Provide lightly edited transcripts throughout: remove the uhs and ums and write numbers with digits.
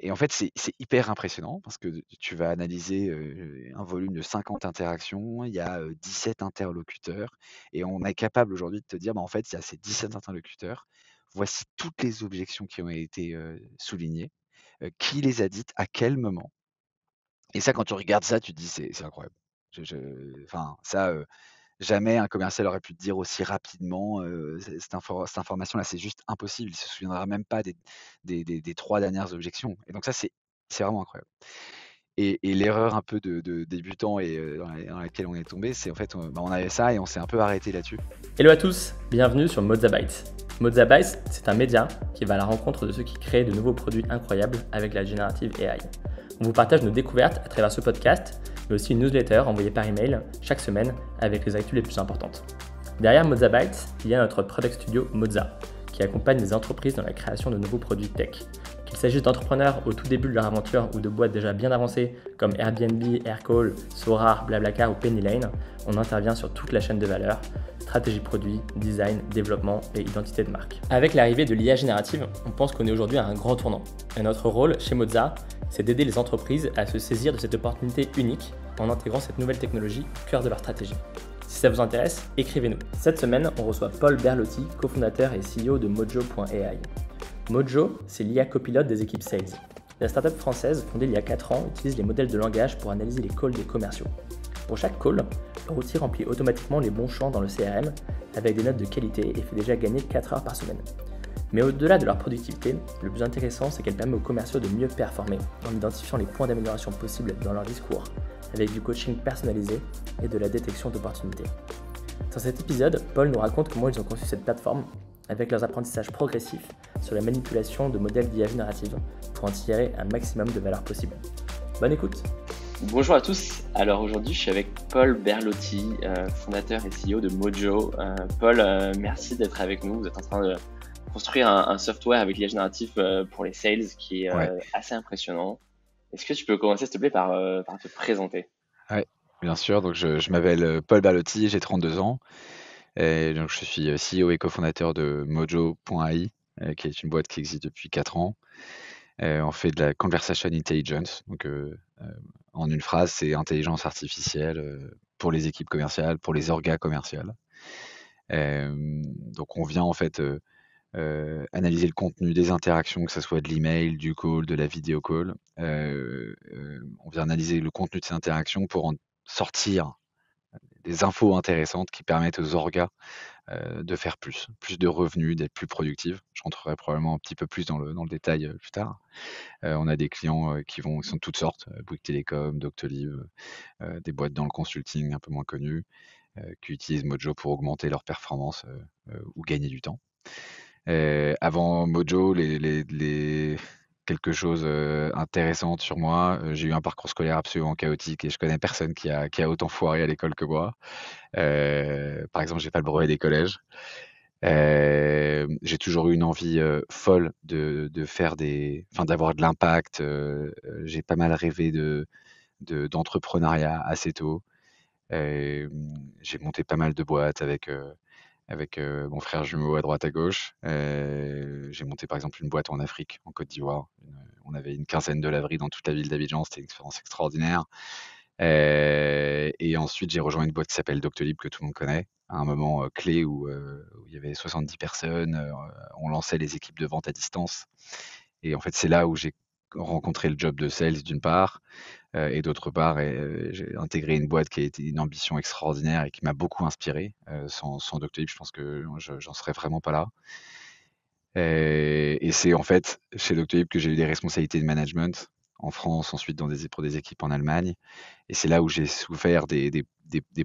Et en fait, c'est hyper impressionnant parce que tu vas analyser, un volume de 50 interactions, il y a, 17 interlocuteurs et on est capable aujourd'hui de te dire: «Bah, en fait, il y a ces 17 interlocuteurs, voici toutes les objections qui ont été, soulignées, qui les a dites, à quel moment». Et ça, quand tu regardes ça, tu te dis: «C'est incroyable». Enfin ça, jamais un commercial aurait pu te dire aussi rapidement, cette information-là, c'est juste impossible. Il se souviendra même pas des 3 dernières objections et donc ça, c'est vraiment incroyable et l'erreur un peu de débutant et dans laquelle on est tombé, c'est en fait, on avait ça et on s'est un peu arrêté là-dessus. Hello à tous, bienvenue sur Mozzabytes. Mozzabytes, c'est un média qui va à la rencontre de ceux qui créent de nouveaux produits incroyables avec la générative AI. On vous partage nos découvertes à travers ce podcast, mais aussi une newsletter envoyée par email chaque semaine avec les actus les plus importantes. Derrière Mozzabytes, il y a notre product studio Mozza, qui accompagne les entreprises dans la création de nouveaux produits tech. Qu'il s'agisse d'entrepreneurs au tout début de leur aventure ou de boîtes déjà bien avancées comme Airbnb, Aircall, Sorar, Blablacar ou Penny Lane, on intervient sur toute la chaîne de valeur, stratégie produit, design, développement et identité de marque. Avec l'arrivée de l'IA générative, on pense qu'on est aujourd'hui à un grand tournant. Et notre rôle chez Mozza, c'est d'aider les entreprises à se saisir de cette opportunité unique en intégrant cette nouvelle technologie au cœur de leur stratégie. Si ça vous intéresse, écrivez-nous. Cette semaine, on reçoit Paul Berlotti, cofondateur et CEO de Mojo.ai. Mojo, c'est l'IA copilote des équipes sales. La startup française, fondée il y a 4 ans, utilise les modèles de langage pour analyser les calls des commerciaux. Pour chaque call, l'outil remplit automatiquement les bons champs dans le CRM avec des notes de qualité et fait déjà gagner 4 heures par semaine. Mais au-delà de leur productivité, le plus intéressant, c'est qu'elle permet aux commerciaux de mieux performer en identifiant les points d'amélioration possibles dans leur discours, avec du coaching personnalisé et de la détection d'opportunités. Dans cet épisode, Paul nous raconte comment ils ont conçu cette plateforme avec leurs apprentissages progressifs sur la manipulation de modèles d'IA générative pour en tirer un maximum de valeur possible. Bonne écoute! Bonjour à tous. Alors aujourd'hui, je suis avec Paul Berlotti, fondateur et CEO de Mojo. Paul, merci d'être avec nous. Vous êtes en train de construire un software avec l'IA génératif pour les sales qui est Ouais, assez impressionnant. Est-ce que tu peux commencer, s'il te plaît, par te présenter? ouais, bien sûr, donc je m'appelle, Paul Berlotti, j'ai 32 ans et donc je suis, CEO et cofondateur de Mojo.ai, qui est une boîte qui existe depuis 4 ans. On fait de la conversation intelligence, donc en une phrase, c'est intelligence artificielle, pour les équipes commerciales, pour les orgas commerciales. Donc on vient en fait, analyser le contenu des interactions, que ça soit de l'email, du call, de la vidéo call. On vient analyser le contenu de ces interactions pour en sortir des infos intéressantes qui permettent aux orgas, de faire plus de revenus, d'être plus productives. Je rentrerai probablement un petit peu plus dans le détail, plus tard. On a des clients, qui sont de toutes sortes, Bouygues Télécom, Doctolib, des boîtes dans le consulting un peu moins connues, qui utilisent Mojo pour augmenter leurs performances, ou gagner du temps. Avant Mojo, les quelque chose, intéressante sur moi, j'ai eu un parcours scolaire absolument chaotique et je connais personne qui a autant foiré à l'école que moi. Par exemple, j'ai pas le brevet des collèges. J'ai toujours eu une envie, folle de faire d'avoir de l'impact, j'ai pas mal rêvé d'entrepreneuriat assez tôt. J'ai monté pas mal de boîtes avec mon frère jumeau à droite à gauche. J'ai monté par exemple une boîte en Afrique, en Côte d'Ivoire. On avait une quinzaine de laveries dans toute la ville d'Abidjan, c'était une expérience extraordinaire. Et ensuite, j'ai rejoint une boîte qui s'appelle Doctolib, que tout le monde connaît, à un moment, clé où il y avait 70 personnes, on lançait les équipes de vente à distance et en fait, c'est là où j'ai rencontré le job de sales d'une part, et d'autre part j'ai intégré une boîte qui a été une ambition extraordinaire et qui m'a beaucoup inspiré. Sans Doctolib, je pense que j'en serais vraiment pas là. Et c'est en fait chez Doctolib que j'ai eu des responsabilités de management en France, ensuite pour des équipes en Allemagne et c'est là où j'ai souffert des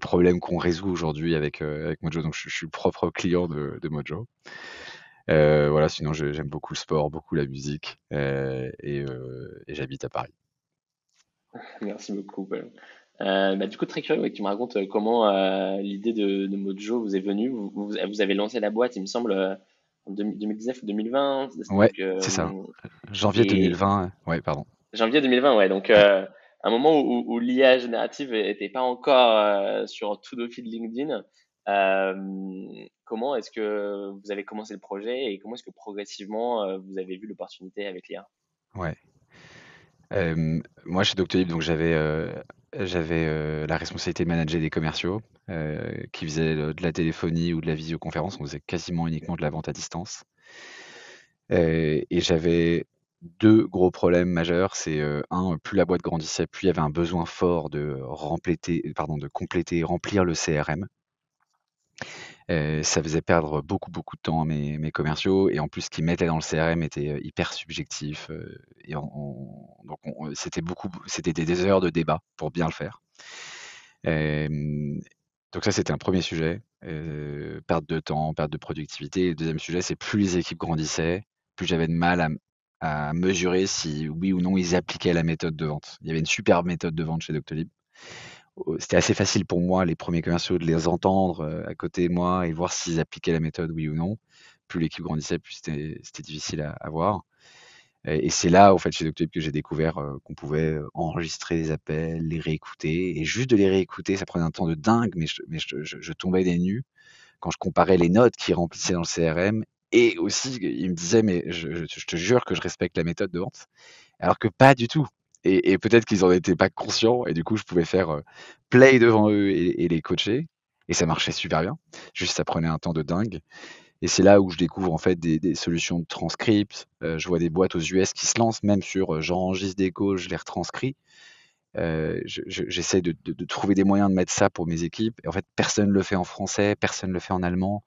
problèmes qu'on résout aujourd'hui avec Mojo. Donc je suis le propre client de Mojo. Voilà, sinon j'aime beaucoup le sport, beaucoup la musique, et j'habite à Paris. Merci beaucoup, Paul. Du coup, très curieux ouais, que tu me racontes comment l'idée de Mojo vous est venue. Vous avez lancé la boîte, il me semble, en 2019 ou 2020. Ouais, c'est ça. Janvier Et 2020, ouais, pardon. Janvier 2020, ouais. Donc, Ouais. un moment où l'IA générative n'était pas encore sur tout le feed LinkedIn. Comment est-ce que vous avez commencé le projet et comment est-ce que progressivement vous avez vu l'opportunité avec l'IA? Ouais. Moi, chez Doctolib, donc j'avais la responsabilité de manager des commerciaux qui faisaient de la téléphonie ou de la visioconférence. On faisait quasiment uniquement de la vente à distance. Et j'avais 2 gros problèmes majeurs. C'est, 1, plus la boîte grandissait, plus il y avait un besoin fort de compléter et remplir le CRM. Ça faisait perdre beaucoup, beaucoup de temps à mes commerciaux et en plus, ce qu'ils mettaient dans le CRM était, hyper subjectif, et c'était des heures de débat pour bien le faire. Hem, donc ça, c'était un premier sujet, perte de temps, perte de productivité. Le 2e sujet, c'est plus les équipes grandissaient, plus j'avais de mal à mesurer si oui ou non ils appliquaient la méthode de vente. Il y avait une super méthode de vente chez Doctolib. C'était assez facile pour moi, les premiers commerciaux, de les entendre, à côté de moi et voir s'ils appliquaient la méthode, oui ou non. Plus l'équipe grandissait, plus c'était difficile à voir. Et c'est là, en fait, chez Doctolib que j'ai découvert, qu'on pouvait, enregistrer les appels, les réécouter et juste de les réécouter, ça prenait un temps de dingue, mais je tombais des nues quand je comparais les notes qu'ils remplissaient dans le CRM et aussi ils me disaient: «Mais je te jure que je respecte la méthode de vente». Alors que pas du tout et peut-être qu'ils en étaient pas conscients et du coup, je pouvais faire, play devant eux et les coacher et ça marchait super bien. Juste ça prenait un temps de dingue et c'est là où je découvre en fait des solutions de transcript. Je vois des boîtes aux US qui se lancent même sur, j'enregistre des calls, je les retranscris. J'essaie de trouver des moyens de mettre ça pour mes équipes et en fait, personne le fait en français, personne le fait en allemand,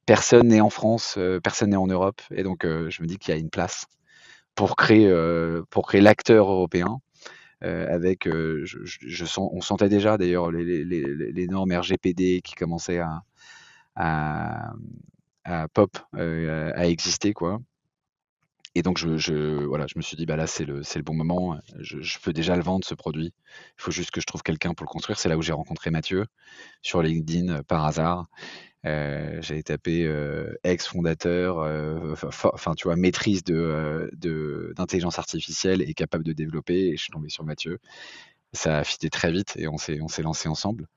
personne n'est en France, personne n'est en Europe et donc je me dis qu'il y a une place pour créer l'acteur européen, avec, on sentait déjà d'ailleurs les normes RGPD qui commençaient à à pop, à exister quoi et donc voilà, je me suis dit: «Bah, là, c'est le bon moment, je peux déjà le vendre ce produit. Il faut juste que je trouve quelqu'un pour le construire». C'est là où j'ai rencontré Mathieu sur LinkedIn, par hasard. J'avais tapé, ex-fondateur, enfin, tu vois, maîtrise d'intelligence artificielle et capable de développer et je suis tombé sur Mathieu. Ça a fité très vite et on s'est lancé ensemble.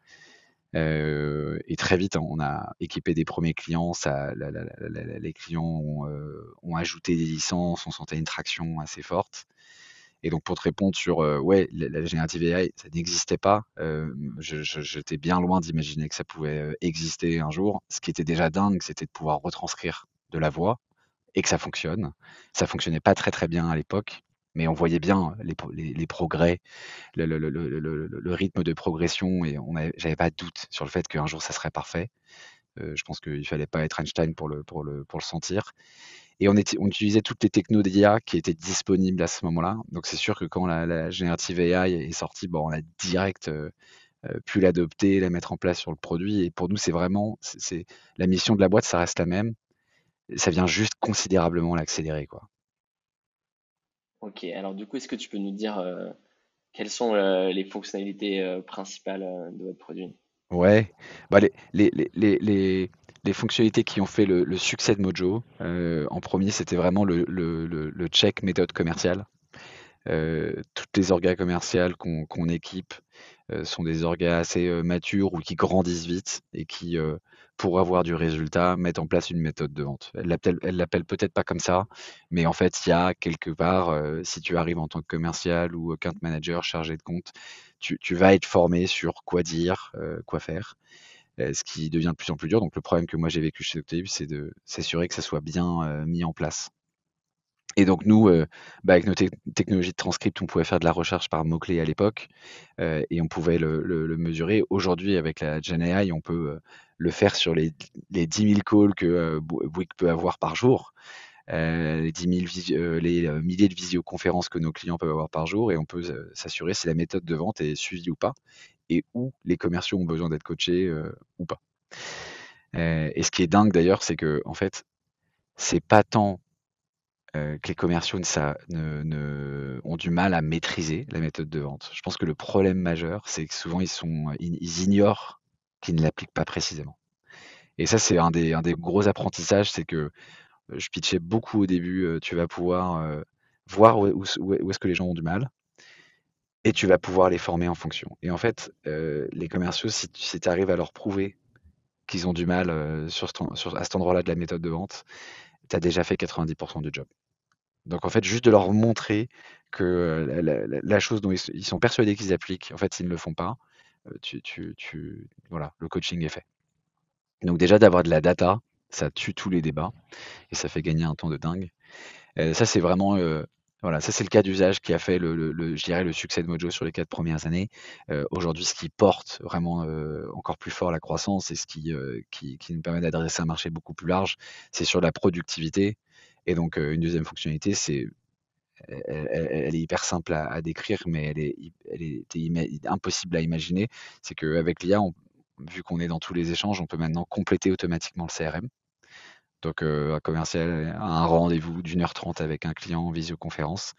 Et très vite, on a équipé des premiers clients. Ça les clients ont ajouté des licences, on sentait une traction assez forte. Et donc pour te répondre sur, ouais, la générative AI, ça n'existait pas. J'étais bien loin d'imaginer que ça pouvait, exister un jour. Ce qui était déjà dingue, c'était de pouvoir retranscrire de la voix et que ça fonctionne. Ça fonctionnait pas très, très bien à l'époque, mais on voyait bien les progrès, le rythme de progression et j'avais pas de doute sur le fait qu'un jour ça serait parfait. Je pense qu'il fallait pas être Einstein pour le sentir. Et on utilisait toutes les technos d'IA qui étaient disponibles à ce moment-là. Donc c'est sûr que quand la générative AI est sortie, bon, on a direct, pu l'adopter, la mettre en place sur le produit et pour nous, c'est vraiment c'est la mission de la boîte, ça reste la même. Ça vient juste considérablement l'accélérer, quoi. Ok, alors du coup, est-ce que tu peux nous dire quelles sont les fonctionnalités principales de votre produit? Ouais, bah, les fonctionnalités qui ont fait le succès de Mojo, en premier c'était vraiment le check méthode commerciale. Toutes les orgas commerciales qu'on équipe, sont des orgas assez, matures ou qui grandissent vite et qui, pour avoir du résultat, mettent en place une méthode de vente. Elle l'appelle peut-être pas comme ça, mais en fait, il y a quelque part, si tu arrives en tant que commercial ou account manager chargé de compte, tu vas être formé sur quoi dire, quoi faire, ce qui devient de plus en plus dur. Donc le problème que moi j'ai vécu chez Doctolib, c'est de s'assurer que ça soit bien, mis en place. Et donc nous, bah, avec nos technologies de transcript, on pouvait faire de la recherche par mots-clés à l'époque, et on pouvait le mesurer. Aujourd'hui, avec la Gen AI, on peut, le faire sur les 10 000 calls que, Bouygues peut avoir par jour, les 10 000 milliers de visioconférences que nos clients peuvent avoir par jour et on peut s'assurer si la méthode de vente est suivie ou pas et où les commerciaux ont besoin d'être coachés, ou pas. Et ce qui est dingue d'ailleurs, c'est qu'en fait, c'est pas tant que les commerciaux ont du mal à maîtriser la méthode de vente. Je pense que le problème majeur, c'est que souvent ils ignorent qu'ils ne l'appliquent pas précisément. Et ça, c'est un des gros apprentissages, c'est que, je pitchais beaucoup au début, tu vas pouvoir, voir où est-ce que les gens ont du mal et tu vas pouvoir les former en fonction. Et en fait, les commerciaux, si tu arrives à leur prouver qu'ils ont du mal, à cet endroit-là de la méthode de vente, tu as déjà fait 90 du job. Donc en fait, juste de leur montrer que la chose dont ils sont persuadés qu'ils appliquent, en fait, s'ils ne le font pas, voilà, le coaching est fait. Donc déjà d'avoir de la data, ça tue tous les débats et ça fait gagner un temps de dingue. Ça c'est vraiment, voilà, ça c'est le cas d'usage qui a fait je dirais le succès de Mojo sur les 4 premières années. Aujourd'hui, ce qui porte vraiment, encore plus fort la croissance et ce qui nous permet d'adresser un marché beaucoup plus large, c'est sur la productivité et donc, une deuxième fonctionnalité, elle est hyper simple à décrire, mais elle était impossible à imaginer. C'est qu'avec l'IA, vu qu'on est dans tous les échanges, on peut maintenant compléter automatiquement le CRM. Donc, un commercial a un rendez-vous d'1h30 avec un client en visioconférence.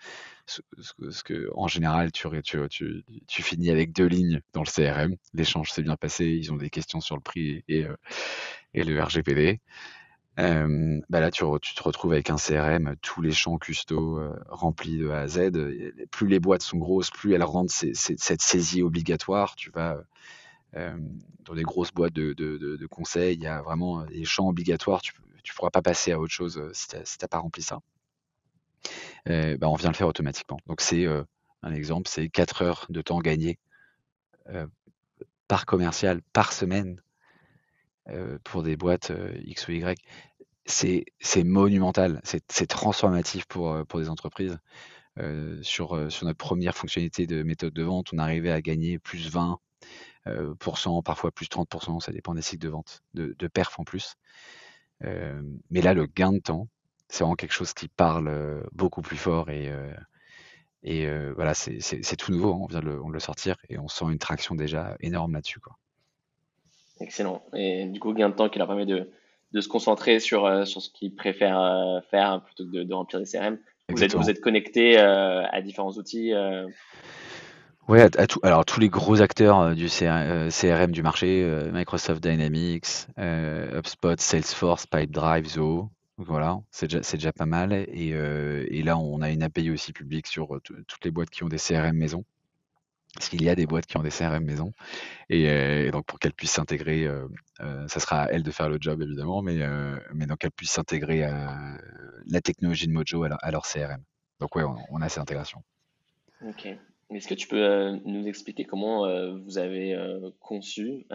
En général, tu finis avec 2 lignes dans le CRM. L'échange s'est bien passé, ils ont des questions sur le prix et le RGPD. Là, tu te retrouves avec un CRM, tous les champs custo remplis de A à Z. Plus les boîtes sont grosses, plus elles rendent cette saisie obligatoire. Tu vas dans des grosses boîtes de conseil, il y a vraiment des champs obligatoires. Tu pourras pas passer à autre chose si t'as pas rempli ça. On vient le faire automatiquement. Donc c'est un exemple, c'est 4 heures de temps gagné par commercial par semaine pour des boîtes X ou Y. C'est monumental, c'est transformatif pour des entreprises. Sur notre première fonctionnalité de méthode de vente, on arrivait à gagner plus 20 parfois plus 30%, ça dépend des cycles de vente, de perf en plus. Mais là, le gain de temps, c'est vraiment quelque chose qui parle beaucoup plus fort et voilà, c'est tout nouveau, on vient de le sortir et on sent une traction déjà énorme là-dessus, quoi. Excellent. Et du coup, gain de temps qui leur permet de se concentrer sur ce qu'ils préfèrent faire plutôt que de remplir des CRM. Vous Exactement. êtes connecté à différents outils. Ouais, à tout. Alors tous les gros acteurs du CRM du marché, Microsoft Dynamics, HubSpot, Salesforce, Pipedrive, Zoho. Donc voilà, c'est déjà pas mal. Et là, on a une API aussi publique sur toutes les boîtes qui ont des CRM maison. Parce qu'il y a des boîtes qui ont des CRM maison. Et donc pour qu'elles puissent s'intégrer, ça sera à elles de faire le job évidemment, mais donc qu'elles puissent s'intégrer à la technologie de Mojo à leur CRM. Donc ouais, on a cette intégration. Ok. Est-ce que tu peux nous expliquer comment vous avez conçu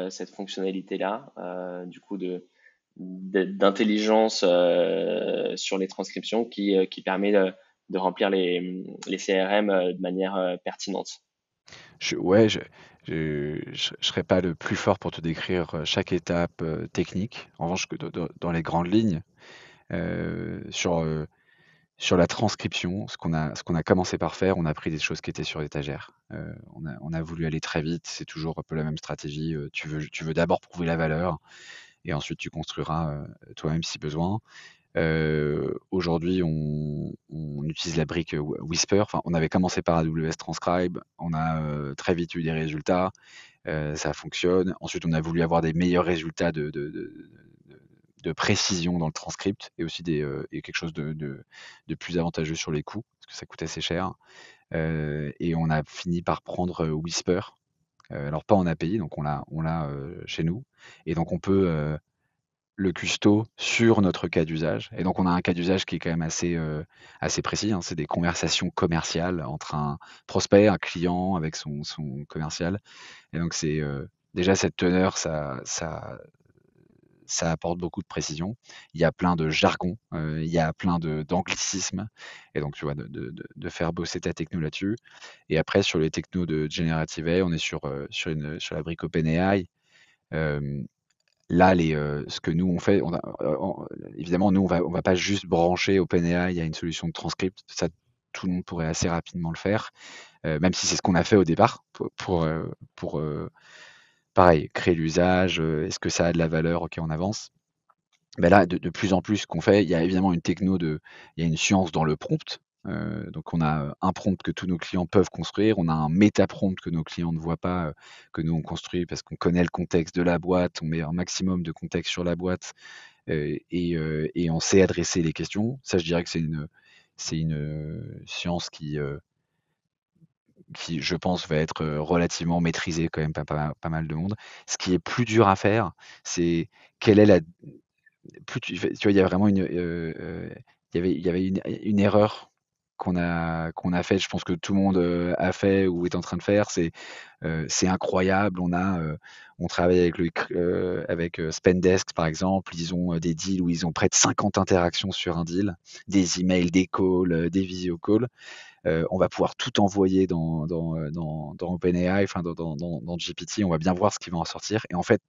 cette fonctionnalité-là, du coup d'intelligence sur les transcriptions qui permet de remplir les CRM de manière pertinente? Je serais pas le plus fort pour te décrire chaque étape technique. En revanche, dans les grandes lignes, sur la transcription, ce qu'on a commencé par faire, on a pris des choses qui étaient sur l'étagère. On a voulu aller très vite, c'est toujours un peu la même stratégie. Tu veux d'abord prouver la valeur et ensuite tu construiras toi-même si besoin. Aujourd'hui, on utilise la brique Whisper. Enfin, on avait commencé par AWS Transcribe. On a très vite eu des résultats. Ça fonctionne. Ensuite, on a voulu avoir des meilleurs résultats de précision dans le transcript et aussi et quelque chose de plus avantageux sur les coûts, parce que ça coûte assez cher. Et on a fini par prendre Whisper. Alors pas en API, donc on l'a chez nous. Et donc on peut le custo sur notre cas d'usage. Et donc on a un cas d'usage qui est quand même assez précis, hein. C'est des conversations commerciales entre un prospect, un client avec son commercial. Et donc c'est déjà cette teneur, ça apporte beaucoup de précision. Il y a plein de jargon, il y a plein d'anglicismes. Et donc tu vois, de faire bosser ta techno là-dessus. Et après sur les technos de Generative AI, on est sur la brique OpenAI. Là, ce que nous on fait, évidemment, nous on va pas juste brancher OpenAI à une solution de transcript. Ça, tout le monde pourrait assez rapidement le faire, même si c'est ce qu'on a fait au départ pour pareil, créer l'usage. Est-ce que ça a de la valeur? OK, on avance. Mais là, de plus en plus, ce qu'on fait, il y a évidemment il y a une science dans le prompt. Donc on a un prompt que tous nos clients peuvent construire. On a un méta-prompt que nos clients ne voient pas, que nous on construit parce qu'on connaît le contexte de la boîte. On met un maximum de contexte sur la boîte et on sait adresser les questions. Ça, je dirais que c'est une science qui, je pense, va être relativement maîtrisée quand même pas mal de monde. Ce qui est plus dur à faire, c'est quelle est la plus tu vois, il y a vraiment il y avait une erreur qu'on a faite, je pense que tout le monde, a fait ou est en train de faire, c'est incroyable. On travaille avec Spendesk par exemple, ils ont, des deals où ils ont près de 50 interactions sur un deal, des emails, des calls, des visio calls. On va pouvoir tout envoyer dans OpenAI, enfin dans GPT, on va bien voir ce qui va en sortir et en fait,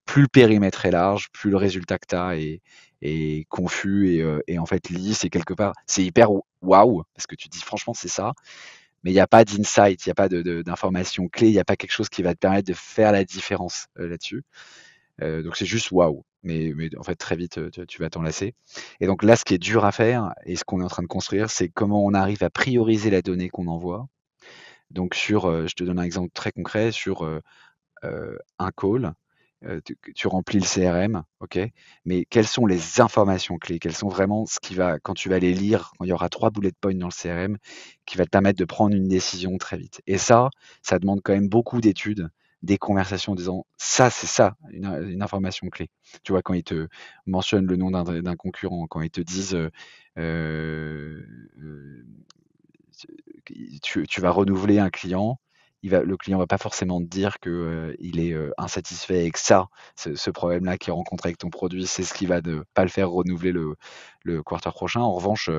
plus le périmètre est large, plus le résultat que tu as est confus et en fait lisse et quelque part, c'est hyper waouh parce que tu te dis: «Franchement, c'est ça», mais il y a pas d'insight, il y a pas d'informations clés, il y a pas quelque chose qui va te permettre de faire la différence, là-dessus. Donc c'est juste waouh, mais en fait très vite, tu vas t'en lasser et donc là, ce qui est dur à faire et ce qu'on est en train de construire, c'est comment on arrive à prioriser la donnée qu'on envoie. Donc je te donne un exemple très concret sur, un call, tu remplis le CRM, OK, mais quelles sont les informations clés? Quelles sont vraiment ce qui va quand tu vas les lire, quand il y aura 3 bullet points dans le CRM, qui va te permettre de prendre une décision très vite et ça demande quand même beaucoup d'études, des conversations en disant: «Ça, c'est ça, une information clé». Tu vois? Quand ils te mentionnent le nom d'un concurrent, quand ils te disent, heu, tu vas renouveler un client, le client va pas forcément te dire que, il est, insatisfait et que ça, ce problème-là qu'il rencontre avec ton produit, c'est ce qui va ne pas le faire renouveler le quarter prochain. En revanche,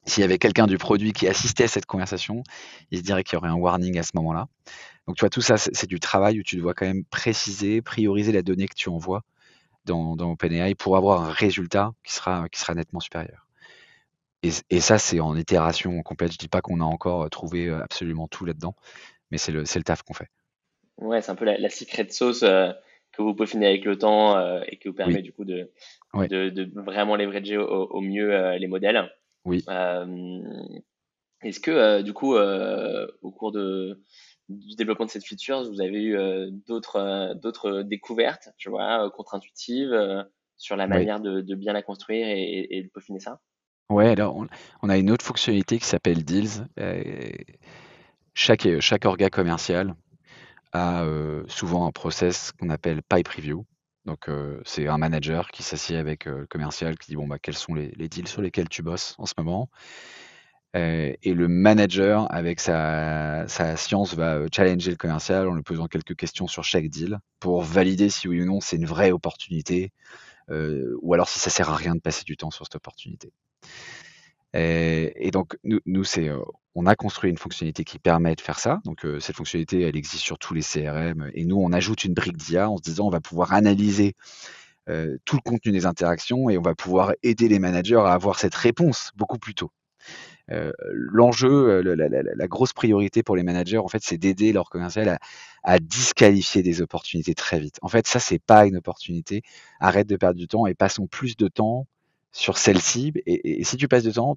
s'il y avait quelqu'un du produit qui assistait à cette conversation, il se dirait qu'il y aurait un warning à ce moment-là. Donc tu vois, tout ça, c'est du travail où tu dois quand même préciser, prioriser la donnée que tu envoies dans OpenAI pour avoir un résultat qui sera nettement supérieur. Et ça, c'est en itération complète. Je dis pas qu'on a encore, trouvé, absolument tout là-dedans, mais c'est le taf qu'on fait. Ouais, c'est un peu la secret sauce que vous peaufinez avec le temps et qui vous Oui, permet du coup ouais, de vraiment leverager au mieux les modèles. oui, Euh, Est-ce que du coup, au cours du développement de cette feature, vous avez eu d'autres découvertes, tu vois, contre-intuitives sur la ouais. manière de bien la construire et de peaufiner ça? Ouais, alors on a une autre fonctionnalité qui s'appelle Deals. Chaque orga commercial a, souvent un process qu'on appelle pipe review. Donc, c'est un manager qui s'assied avec, le commercial qui dit: «Bon, bah, quels sont les deals sur lesquels tu bosses en ce moment?» Et le manager avec sa science va, challenger le commercial en lui posant quelques questions sur chaque deal pour valider si oui ou non c'est une vraie opportunité, ou alors si ça sert à rien de passer du temps sur cette opportunité. Et donc nous on a construit une fonctionnalité qui permet de faire ça. Donc, cette fonctionnalité, elle existe sur tous les CRM et nous, on ajoute une brique d'IA en se disant: «On va pouvoir analyser, tout le contenu des interactions et on va pouvoir aider les managers à avoir cette réponse beaucoup plus tôt». L'enjeu, le la grosse priorité pour les managers, en fait, c'est d'aider leur commercial à disqualifier des opportunités très vite. En fait, ça, c'est pas une opportunité. Arrête de perdre du temps et passons plus de temps sur celle-ci et si tu passes du temps,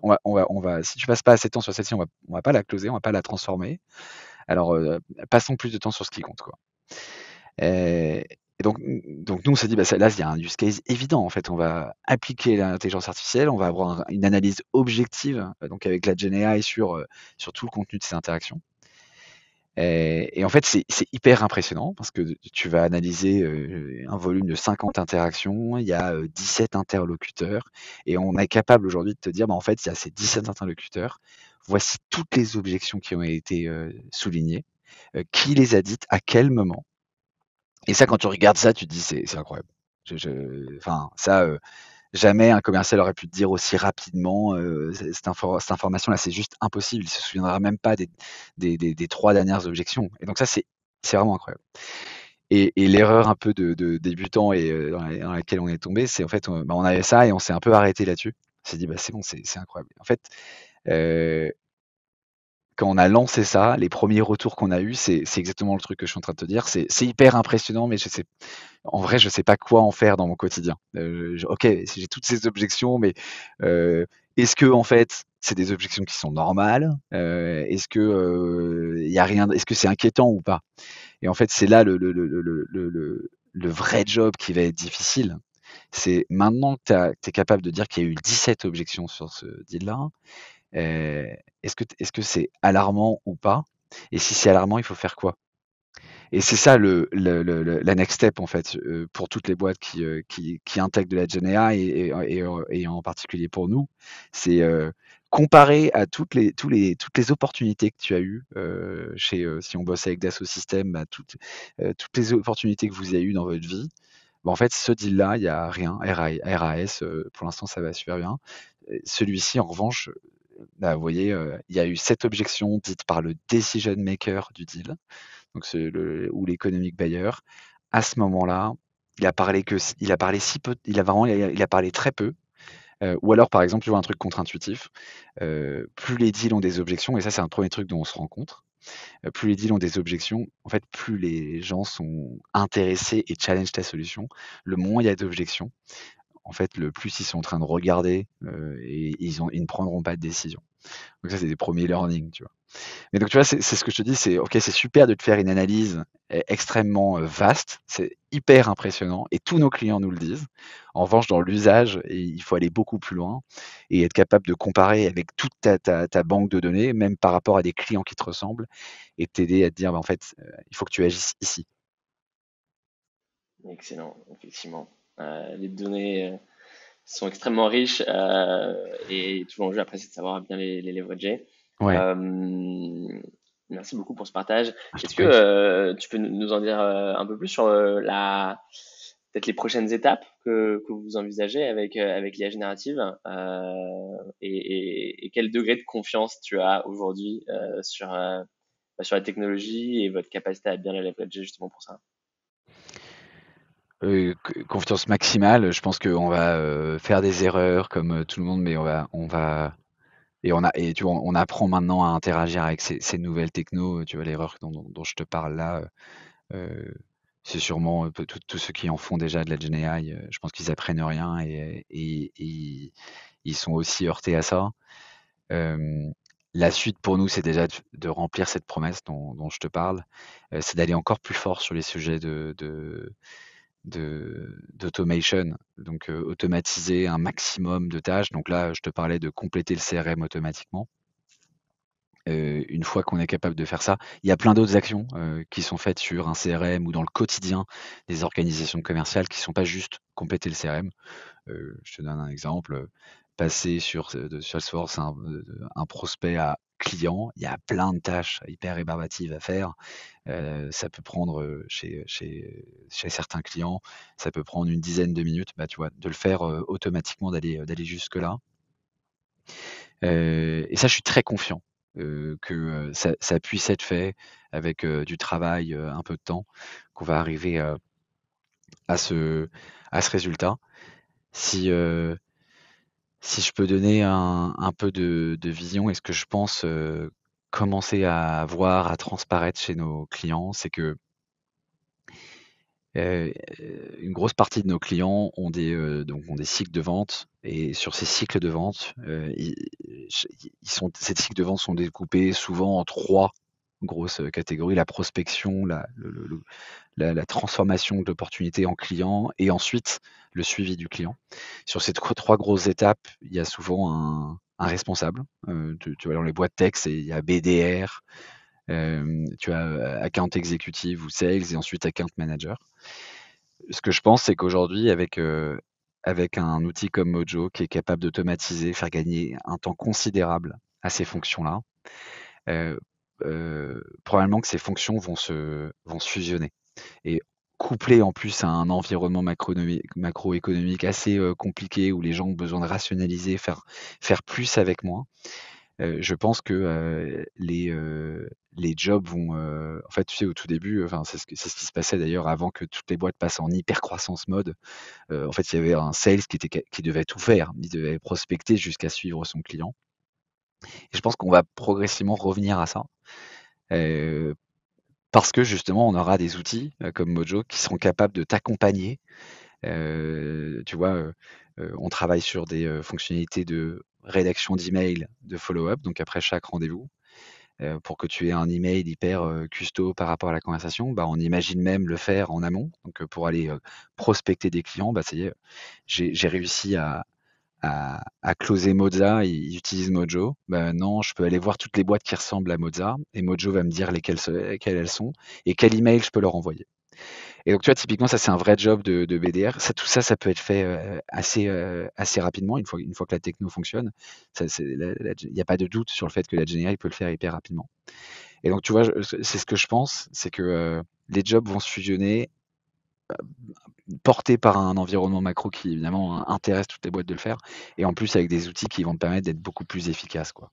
on va si tu passes pas assez de temps sur celle-ci, on va pas la closer, on va pas la transformer. Alors, passons plus de temps sur ce qui compte, quoi. Et donc nous, on s'est dit: «Bah, ça là, il y a un use case évident, en fait. On va appliquer l'intelligence artificielle, on va avoir une analyse objective, donc avec la Gen AI sur tout le contenu de ces interactions». Et en fait, c'est hyper impressionnant parce que tu vas analyser, un volume de 50 interactions, il y a, 17 interlocuteurs et on est capable aujourd'hui de te dire: «Bah, en fait, il y a ces 17 interlocuteurs, voici toutes les objections qui ont été, soulignées, qui les a dites, à quel moment». Et ça, quand tu regardes ça, tu te dis: «C'est incroyable». Enfin, ça, jamais un commercial aurait pu te dire aussi rapidement, cette information-là, c'est juste impossible. Il se souviendra même pas des 3 dernières objections et donc ça, c'est vraiment incroyable et l'erreur un peu de débutant et dans laquelle on est tombé, c'est en fait, on avait ça et on s'est un peu arrêté là-dessus. On s'est dit: «Bah, c'est bon, c'est incroyable». En fait, heu quand on a lancé ça, les premiers retours qu'on a eus, c'est exactement le truc que je suis en train de te dire. C'est hyper impressionnant, mais en vrai, je sais pas quoi en faire dans mon quotidien. OK, si j'ai toutes ces objections, mais est-ce que en fait, c'est des objections qui sont normales? Est-ce que, y a rien est-ce que c'est inquiétant ou pas? Et en fait, c'est là le vrai job qui va être difficile. C'est maintenant que tu es capable de dire qu'il y a eu 17 objections sur ce deal-là. Est-ce que c'est alarmant ou pas? Et si c'est alarmant, il faut faire quoi? Et c'est ça la next step en fait pour toutes les boîtes qui intègrent de la Gen AI et en particulier pour nous, c'est comparer à toutes les opportunités que tu as eues chez si on bosse avec Dassault Systèmes, bah, toutes les opportunités que vous avez eues dans votre vie. Bah, en fait, ce deal-là, il y a rien. RAS, pour l'instant, ça va super bien. Celui-ci, en revanche, bah, vous voyez, il y a eu cette objection dite par le decision maker du deal donc ou l'économic buyer, à ce moment-là, il a parlé si peu, il a parlé très peu. Ou alors, par exemple, tu vois un truc contre-intuitif, plus les deals ont des objections, et ça, c'est un premier truc dont on se rend compte. Plus les deals ont des objections, en fait, plus les gens sont intéressés et challenge ta solution. Le moins il y a d'objections, en fait, le plus ils sont en train de regarder et ils ne prendront pas de décision. Donc ça, c'est des premiers learnings, tu vois. Mais donc, tu vois, c'est ce que je te dis, c'est OK, c'est super de te faire une analyse extrêmement vaste, c'est hyper impressionnant et tous nos clients nous le disent. En revanche, dans l'usage, il faut aller beaucoup plus loin et être capable de comparer avec toute ta banque de données, même par rapport à des clients qui te ressemblent et t'aider à te dire, bah, en fait, il faut que tu agisses ici. Excellent, effectivement. Les données sont extrêmement riches et tout l'enjeu après, c'est de savoir bien les leverager. Ouais, Merci beaucoup pour ce partage. je t'en Est-ce que prie. tu peux nous en dire un peu plus sur peut-être les prochaines étapes que vous envisagez avec l'IA générative et quel degré de confiance tu as aujourd'hui sur la technologie et votre capacité à bien la leverager justement pour ça? Confiance maximale, je pense qu'on va, faire des erreurs comme, tout le monde, mais on va et tu vois, on apprend maintenant à interagir avec ces nouvelles technos, tu vois? L'erreur dont je te parle là, heu, c'est sûrement, tous ceux qui en font déjà de la Gen AI, je pense qu'ils apprennent rien et ils sont aussi heurtés à ça. Hem, la suite pour nous, c'est déjà de remplir cette promesse dont je te parle, c'est d'aller encore plus fort sur les sujets d'automation, donc automatiser un maximum de tâches. Donc là, je te parlais de compléter le CRM automatiquement. Une fois qu'on est capable de faire ça, il y a plein d'autres actions, qui sont faites sur un CRM ou dans le quotidien des organisations commerciales qui sont pas juste compléter le CRM. Je te donne un exemple, passer de Salesforce un prospect à client, il y a plein de tâches hyper rébarbatives à faire. Ça peut prendre, chez certains clients, ça peut prendre une dizaine de minutes. Bah, tu vois, de le faire, automatiquement, d'aller jusque-là. Et ça, je suis très confiant, que, ça puisse être fait avec, du travail, un peu de temps, qu'on va arriver, à ce à ce résultat. Si, si je peux donner un peu de vision et ce que je pense, commencer à voir, à transparaître chez nos clients, c'est que, heu, une grosse partie de nos clients ont des cycles de vente et sur ces cycles de vente, ces cycles de vente sont découpés souvent en 3 grosses, catégories: la prospection, la transformation de l'opportunité en client et ensuite le suivi du client. Sur ces 3 grosses étapes, il y a souvent un responsable. Tu vois, dans les boîtes tech, il y a BDR, tu as, account executive ou sales et ensuite account manager. Ce que je pense, c'est qu'aujourd'hui avec un outil comme Mojo qui est capable d'automatiser, faire gagner un temps considérable à ces fonctions-là, heu probablement que ces fonctions vont se fusionner. Et couplé en plus à un environnement macroéconomique assez, compliqué où les gens ont besoin de rationaliser, faire plus avec moins, je pense que, les jobs vont, en fait, tu sais, au tout début, enfin, c'est ce qui se passait d'ailleurs avant que toutes les boîtes passent en hyper croissance mode. En fait, il y avait un sales qui devait tout faire. Il devait prospecter jusqu'à suivre son client et je pense qu'on va progressivement revenir à ça, heu, parce que justement, on aura des outils, comme Mojo qui seront capables de t'accompagner. Tu vois, on travaille sur des, fonctionnalités de rédaction d'email, de follow-up, donc après chaque rendez-vous, pour que tu aies un email hyper, custo par rapport à la conversation. Bah, on imagine même le faire en amont, donc pour aller, prospecter des clients. Bah, ça y est, j'ai réussi à closer Moza, ils utilisent Mojo. Bah, maintenant, je peux aller voir toutes les boîtes qui ressemblent à Moza et Mojo va me dire lesquelles elles sont et quel email je peux leur envoyer. Et donc, tu vois, typiquement, ça, c'est un vrai job de BDR. Tout ça, ça peut être fait assez rapidement une fois que la techno fonctionne. Il n'y a pas de doute sur le fait que la GenAI peut le faire hyper rapidement. Et donc, tu vois, c'est ce que je pense, c'est que les jobs vont se fusionner, portés par un environnement macro qui, évidemment, intéresse toutes les boîtes de le faire, et en plus avec des outils qui vont te permettre d'être beaucoup plus efficace, quoi.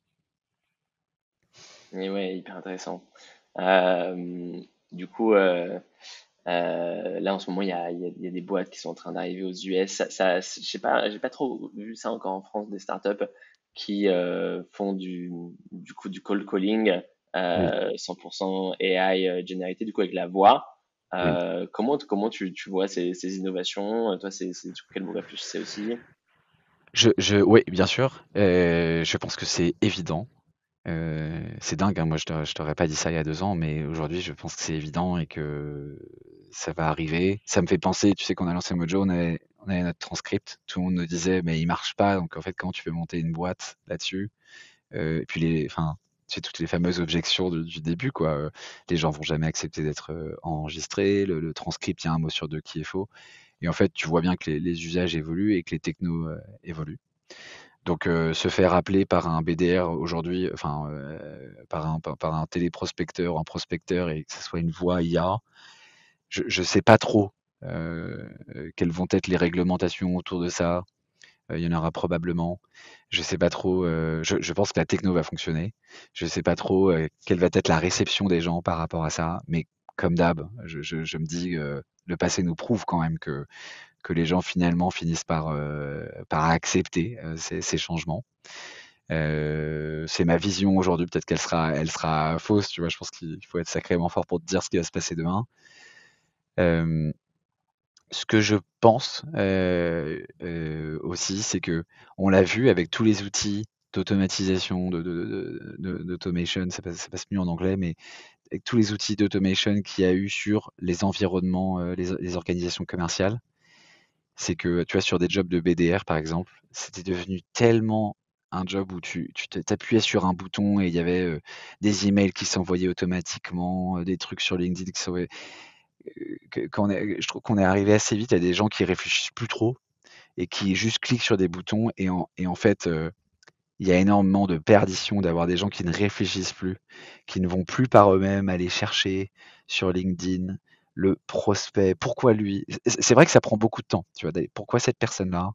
Et ouais, hyper intéressant. Euh, du coup, là en ce moment, il y a des boîtes qui sont en train d'arriver aux US. Je sais pas, j'ai pas trop vu ça encore en France, des startups qui font du coup du cold calling Oui, 100% AI générité du coup avec la voix. oui. Comment tu vois ces innovations? Toi, c'est sur quel vous réfléchissez aussi? Oui, bien sûr. Je pense que c'est évident. C'est dingue, hein, moi je t'aurais pas dit ça il y a 2 ans, mais aujourd'hui je pense que c'est évident et que ça va arriver. Ça me fait penser, tu sais, qu'on a lancé Mojo, on avait notre transcript, tout le monde nous disait: «Mais il marche pas, donc en fait comment tu peux monter une boîte là-dessus?» Et puis tu sais, toutes les fameuses objections du début, quoi, les gens vont jamais accepter d'être, enregistrés, le transcript, il y a un mot sur 2 qui est faux, et en fait tu vois bien que les usages évoluent et que les technos, évoluent. Donc, se faire appeler par un BDR aujourd'hui, enfin, par un téléprospecteur ou un prospecteur et que ce soit une voix IA, je sais pas trop, quelles vont être les réglementations autour de ça. Il y en aura probablement. Je sais pas trop, je pense que la techno va fonctionner. Je sais pas trop, quelle va être la réception des gens par rapport à ça, mais comme d'hab, je me dis, le passé nous prouve quand même que les gens finalement finissent par accepter, ces changements. C'est ma vision aujourd'hui, peut-être elle sera fausse, tu vois? Je pense qu'il faut être sacrément fort pour te dire ce qui va se passer demain. Hem, Ce que je pense, aussi, c'est qu'on l'a vu avec tous les outils d'automatisation, d'automation, ça passe mieux en anglais, mais avec tous les outils d'automation qu'il y a eu sur les environnements, les organisations commerciales, c'est que, tu vois, sur des jobs de BDR, par exemple, c'était devenu tellement un job où tu appuyais sur un bouton et il y avait, des emails qui s'envoyaient automatiquement, des trucs sur LinkedIn qui s'envoyaient, je trouve qu'on est arrivé assez vite à des gens qui réfléchissent plus trop et qui juste cliquent sur des boutons et en fait, il y a énormément de perdition d'avoir des gens qui ne réfléchissent plus, qui ne vont plus par eux-mêmes aller chercher sur LinkedIn le prospect. Pourquoi lui? C'est vrai que ça prend beaucoup de temps, tu vois? Pourquoi cette personne-là?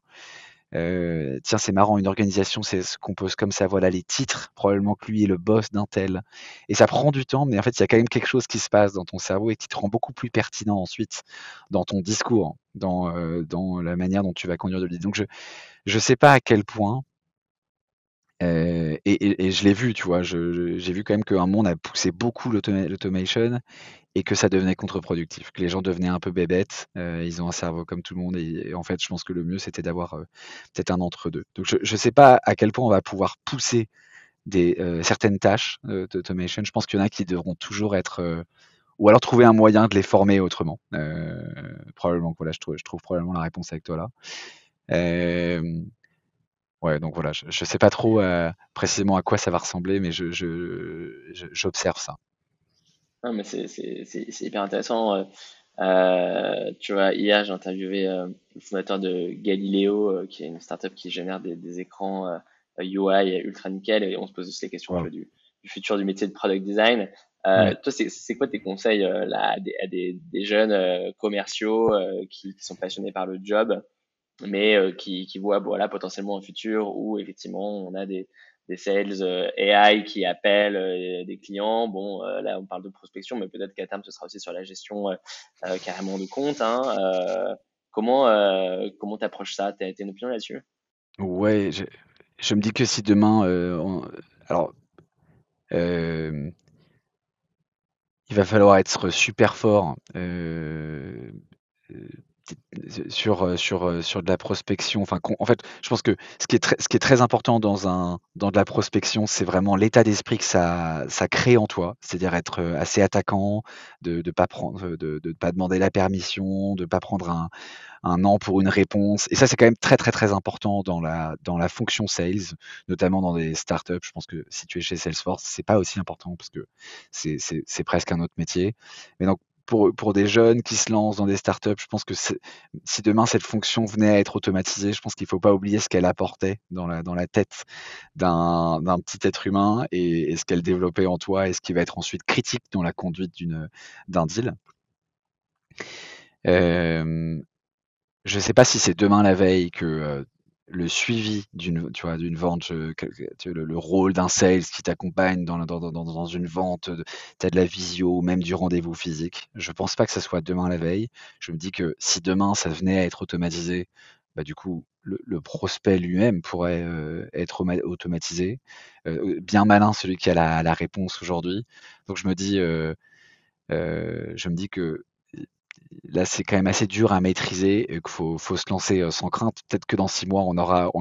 Tiens, c'est marrant, une organisation se compose comme ça, voilà les titres, probablement que lui est le boss d'un tel, et ça prend du temps, mais en fait, il y a quand même quelque chose qui se passe dans ton cerveau et qui te rend beaucoup plus pertinent ensuite dans ton discours, dans la manière dont tu vas conduire de l'idée. Donc je sais pas à quel point. Et je l'ai vu, tu vois? J'ai vu quand même qu'un monde a poussé beaucoup l'automation et que ça devenait contre-productif, que les gens devenaient un peu bébêtes, ils ont un cerveau comme tout le monde et en fait, je pense que le mieux, c'était d'avoir, peut-être un entre 2. Donc je sais pas à quel point on va pouvoir pousser certaines tâches, d'automation. Je pense qu'il y en a qui devront toujours être, ou alors trouver un moyen de les former autrement. Probablement, voilà, je trouve probablement la réponse avec toi là. Hem Ouais, donc voilà, je sais pas trop, précisément à quoi ça va ressembler, mais j'observe ça. Non, mais c'est hyper intéressant. Tu vois, hier, j'ai interviewé le fondateur de Galileo, qui est une startup qui génère des écrans UI ultra nickel, et on se pose aussi les questions, tu Waouh. vois, du futur du métier de product design. Ouais. Toi, c'est quoi tes conseils là, à des jeunes commerciaux qui sont passionnés par le job, mais qui voient voilà, potentiellement un futur où effectivement on a des sales AI qui appellent des clients. Bon, là on parle de prospection, mais peut-être qu'à terme ce sera aussi sur la gestion carrément de compte. Hein. Comment t'approches ça? T'as une opinion là-dessus? Ouais, je me dis que si demain, alors, hem, il va falloir être super fort, heu, sur de la prospection, enfin en fait, je pense que ce qui est très important dans de la prospection, c'est vraiment l'état d'esprit que ça crée en toi. C'est-à-dire être, assez attaquant, de pas prendre, de pas demander la permission, de pas prendre un an pour une réponse. Et ça, c'est quand même très, très, très important dans la fonction sales, notamment dans des startups. Je pense que si tu es chez Salesforce, c'est pas aussi important parce que c'est presque un autre métier. Mais donc, pour des jeunes qui se lancent dans des startups, je pense que si demain cette fonction venait à être automatisée, je pense qu'il faut pas oublier ce qu'elle apportait dans la tête d'un petit être humain et ce qu'elle développait en toi et ce qui va être ensuite critique dans la conduite d'un deal. Je sais pas si c'est demain la veille que le suivi d'une vente, le rôle d'un sales qui t'accompagne dans une vente, tu as de la visio, même du rendez-vous physique. Je pense pas que ça soit demain la veille. Je me dis que si demain ça venait à être automatisé, bah, du coup, le prospect lui-même pourrait être automatisé. Bien malin celui qui a la réponse aujourd'hui. Donc je me dis que là, c'est quand même assez dur à maîtriser et qu'il faut se lancer sans crainte. Peut-être que dans 6 mois,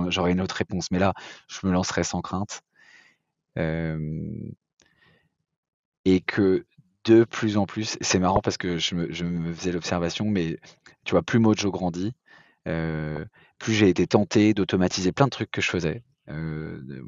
j'aurai une autre réponse, mais là, je me lancerai sans crainte. Et que de plus en plus, c'est marrant parce que je me faisais l'observation, mais tu vois, plus Mojo grandit, plus j'ai été tenté d'automatiser plein de trucs que je faisais.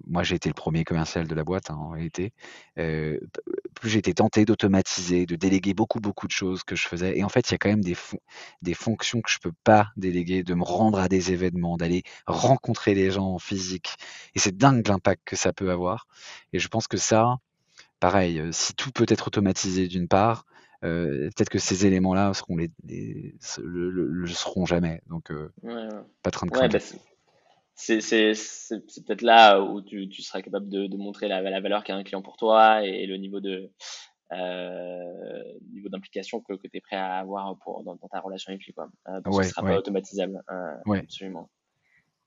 Moi, j'ai été le premier commercial de la boîte, hein, en réalité. Plus j'ai été tenté d'automatiser, de déléguer beaucoup, beaucoup de choses que je faisais. Et en fait, il y a quand même des fonctions que je peux pas déléguer, de me rendre à des événements, d'aller rencontrer les gens en physique. Et c'est dingue l'impact que ça peut avoir. Et je pense que ça, pareil, si tout peut être automatisé d'une part, peut-être que ces éléments-là seront le seront jamais. Donc, Ouais, ouais. pas trop de Ouais, crainte bah, là-dessus. c'est peut-être là où tu seras capable de montrer la valeur qu'a un client pour toi et le niveau d'implication que tu es prêt à avoir dans ta relation avec lui, quoi. Parce que ce Ouais, sera pas ouais, automatisable, ouais. absolument.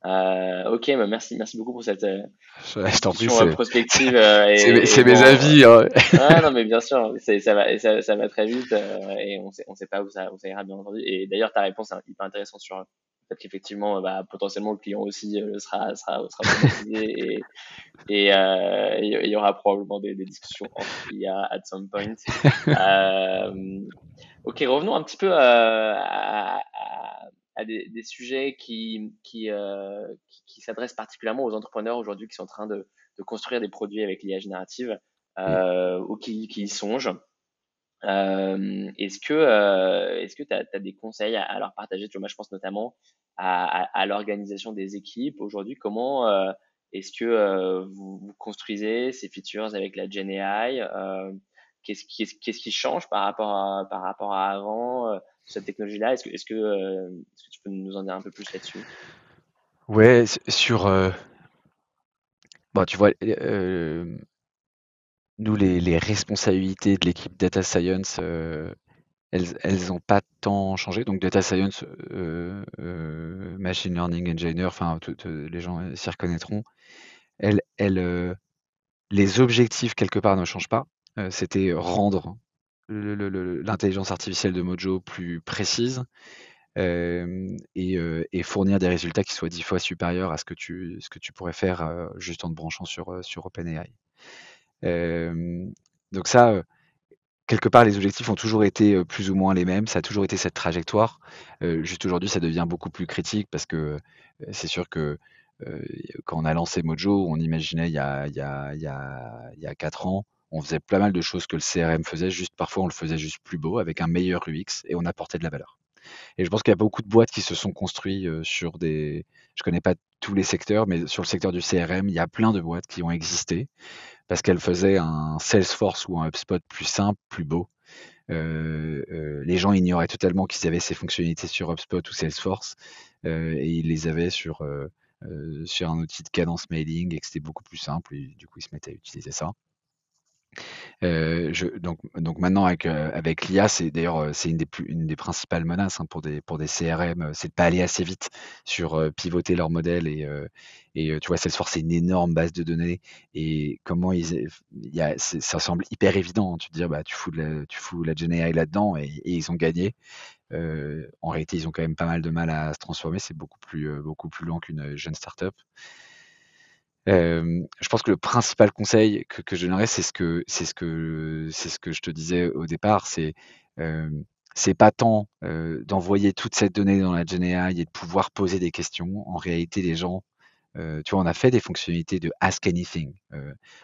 Ok, bah merci beaucoup pour cette Je t'en prie, discussion prospective et c'est mes vraiment. avis, hein. Ah non, mais bien sûr, ça va très vite et on sait pas où ça ira, bien entendu. Et d'ailleurs, ta réponse est hyper intéressante sur le fait qu'effectivement, bah, potentiellement, le client aussi sera automatisé il y aura probablement des discussions entre IA at some point. Euh, ok, revenons un petit peu à des sujets qui s'adressent particulièrement aux entrepreneurs aujourd'hui qui sont en train de construire des produits avec l'IA générative Mmh. ou qui y songent. Est-ce que tu as des conseils à leur partager? Tu vois, moi, je pense notamment à l'organisation des équipes. Aujourd'hui, comment est-ce que vous construisez ces features avec la Gen AI? Qu'est-ce qui change par rapport à avant cette technologie-là? Est-ce que tu peux nous en dire un peu plus là-dessus? Ouais, sur, bon, tu vois, nous les responsabilités de l'équipe data science, elles ont pas tant changé. Donc data science, machine learning engineer, enfin, les gens s'y reconnaîtront. Elles, les objectifs quelque part ne changent pas. C'était rendre l'intelligence artificielle de Mojo plus précise, et fournir des résultats qui soient 10 fois supérieurs à ce que tu pourrais faire, juste en te branchant sur OpenAI. Donc ça, quelque part, les objectifs ont toujours été, plus ou moins les mêmes. Ça a toujours été cette trajectoire. Juste aujourd'hui, ça devient beaucoup plus critique parce que, c'est sûr que, heu, quand on a lancé Mojo, on imaginait il y a 4 ans, on faisait pas mal de choses que le CRM faisait, juste parfois on le faisait juste plus beau avec un meilleur UX et on apportait de la valeur. Et je pense qu'il y a beaucoup de boîtes qui se sont construits, sur des je connais pas tous les secteurs, mais sur le secteur du CRM, il y a plein de boîtes qui ont existé parce qu'elles faisaient un Salesforce ou un HubSpot plus simple, plus beau. Les gens ignoraient totalement qu'ils avaient ces fonctionnalités sur HubSpot ou Salesforce, et ils les avaient sur un outil de cadence mailing et que c'était beaucoup plus simple et du coup, ils se mettaient à utiliser ça. Donc maintenant avec l'IA, c'est d'ailleurs, c'est une des principales menaces, hein, pour des CRM, c'est de pas aller assez vite sur, pivoter leur modèle tu vois, Salesforce, c'est une énorme base de données et comment il y a ça semble hyper évident, hein. Tu te dis: «Bah, tu fous la Gen AI là-dedans» et ils ont gagné. En réalité, ils ont quand même pas mal de mal à se transformer. C'est beaucoup plus lent qu'une jeune startup. Je pense que le principal conseil que je donnerais, c'est ce que je te disais au départ, c'est, hem, c'est pas tant d'envoyer toute cette donnée dans la GenAI et de pouvoir poser des questions. En réalité, les gens, tu vois, on a fait des fonctionnalités de Ask Anything.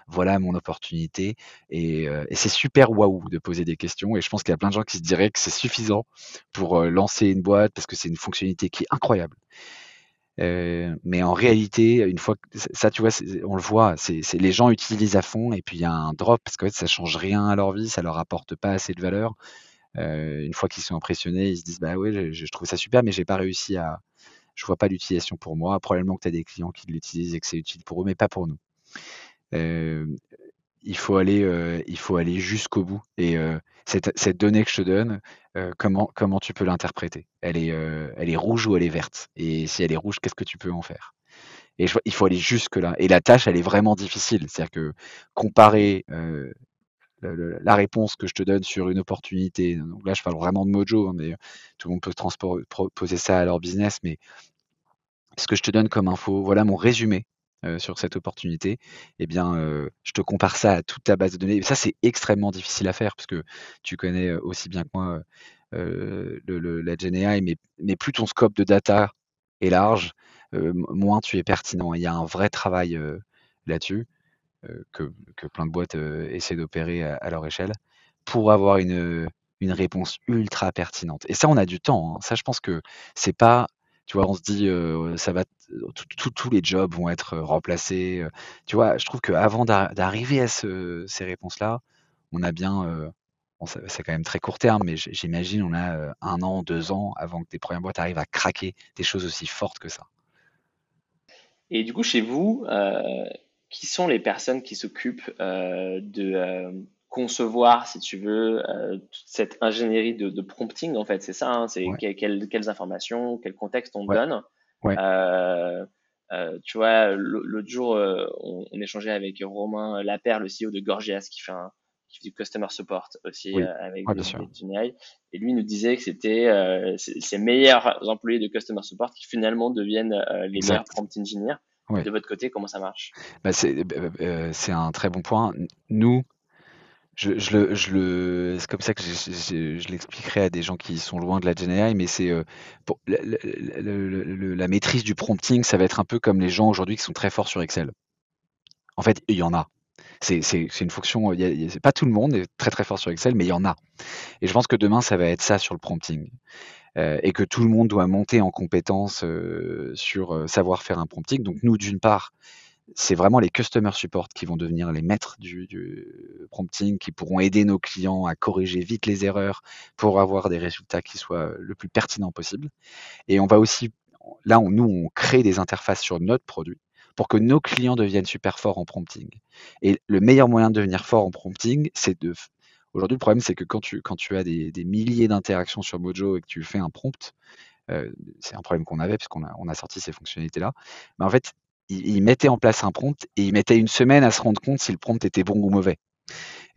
Voilà mon opportunité et c'est super waouh de poser des questions et je pense qu'il y a plein de gens qui se diraient que c'est suffisant pour lancer une boîte parce que c'est une fonctionnalité qui est incroyable. Mais en réalité, une fois que ça, tu vois, on le voit, c'est les gens utilisent à fond et puis il y a un drop parce qu'en fait, ça change rien à leur vie, ça leur apporte pas assez de valeur. Une fois qu'ils sont impressionnés, ils se disent: «Bah ouais, je trouve ça super, mais j'ai pas réussi à je vois pas l'utilisation pour moi». Probablement que tu as des clients qui l'utilisent et que c'est utile pour eux, mais pas pour nous. Hem, il faut aller jusqu'au bout et cette donnée que je te donne, comment tu peux l'interpréter? Elle est rouge ou elle est verte? Et si elle est rouge, qu'est-ce que tu peux en faire? Et il faut aller jusque là et la tâche, elle est vraiment difficile. C'est-à-dire que comparer, la réponse que je te donne sur une opportunité, donc là, je parle vraiment de Mojo, hein, mais tout le monde peut poser ça à leur business, mais ce que je te donne comme info, voilà mon résumé sur cette opportunité, eh bien, je te compare ça à toute ta base de données. Et ça, c'est extrêmement difficile à faire parce que tu connais aussi bien que moi la GenAI, mais plus ton scope de data est large, moins tu es pertinent. Il y a un vrai travail là-dessus que plein de boîtes essaient d'opérer à leur échelle pour avoir une réponse ultra pertinente. Et ça, on a du temps, hein. Ça, je pense que c'est pas, tu vois, on se dit, ça va, tous les jobs vont être remplacés. Tu vois, je trouve qu'avant d'arriver à ces réponses-là, on a bien, bon, c'est quand même très court terme, mais j'imagine, on a 1 an, 2 ans avant que des premières boîtes arrivent à craquer des choses aussi fortes que ça. Et du coup, chez vous, qui sont les personnes qui s'occupent de concevoir, si tu veux, toute cette ingénierie de prompting, en fait, c'est ça, hein, c'est Ouais, quelles informations, quel contexte on ouais, donne. ouais, Euh, Tu vois, l'autre jour, on échangeait avec Romain Lapère, le CEO de Gorgias, qui fait du customer support aussi oui, avec ouais, bien sûr. des GenAI. Et lui nous disait que c'était ses meilleurs employés de customer support qui finalement deviennent les meilleurs Exact. prompt engineers. Ouais. De votre côté, comment ça marche? Bah, c'est un très bon point. Nous, c'est comme ça que je l'expliquerai à des gens qui sont loin de la GenAI, mais c'est, pour la maîtrise du prompting, ça va être un peu comme les gens aujourd'hui qui sont très forts sur Excel. En fait, il y en a. C'est une fonction, il y a c'est pas tout le monde est très, très fort sur Excel, mais il y en a. Et je pense que demain, ça va être ça sur le prompting, et que tout le monde doit monter en compétence, sur, savoir faire un prompting. Donc nous, d'une part, c'est vraiment les customer support qui vont devenir les maîtres du prompting, qui pourront aider nos clients à corriger vite les erreurs pour avoir des résultats qui soient le plus pertinents possible. Et on va aussi, là, nous, on crée des interfaces sur notre produit pour que nos clients deviennent super forts en prompting. Et le meilleur moyen de devenir fort en prompting, c'est de. Aujourd'hui, le problème, c'est que quand tu as des milliers d'interactions sur Mojo et que tu fais un prompt, c'est un problème qu'on avait puisqu'on on a sorti ces fonctionnalités-là. Mais en fait, ils mettaient en place un prompt et ils mettaient une semaine à se rendre compte si le prompt était bon ou mauvais.